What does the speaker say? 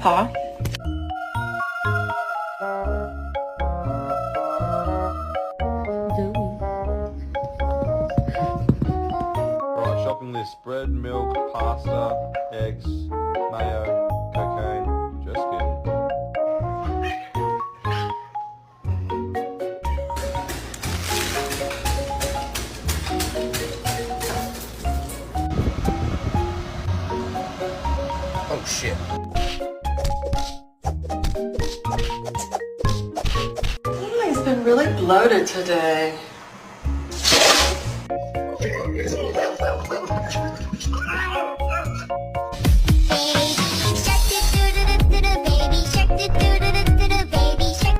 Pa? Right, shopping list: bread, milk, pasta, eggs, mayo, cocaine. Just kidding. Oh shit. He's been really bloated today.